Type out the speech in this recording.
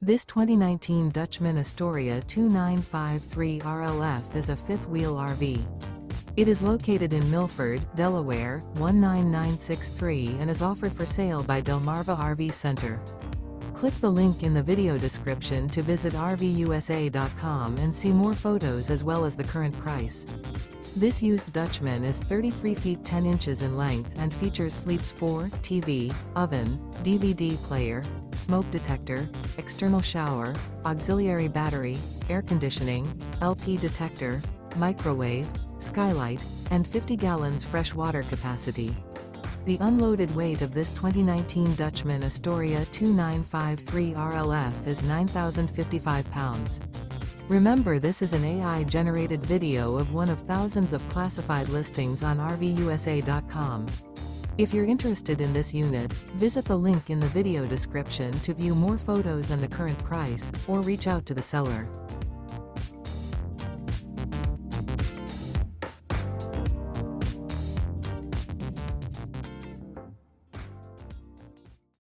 This 2019 Dutchmen Astoria 2953 RLF is a fifth-wheel RV. It is located in Milford, Delaware, 19963 and is offered for sale by Delmarva RV Center. Click the link in the video description to visit RVUSA.com and see more photos as well as the current price. This used Dutchman is 33 feet 10 inches in length and features sleeps 4, TV, oven, DVD player, smoke detector, external shower, auxiliary battery, air conditioning, LP detector, microwave, skylight, and 50 gallons fresh water capacity. The unloaded weight of this 2019 Dutchmen Astoria 2953 RLF is 9,055 pounds. Remember, this is an AI-generated video of one of thousands of classified listings on RVUSA.com. If you're interested in this unit, visit the link in the video description to view more photos and the current price, or reach out to the seller.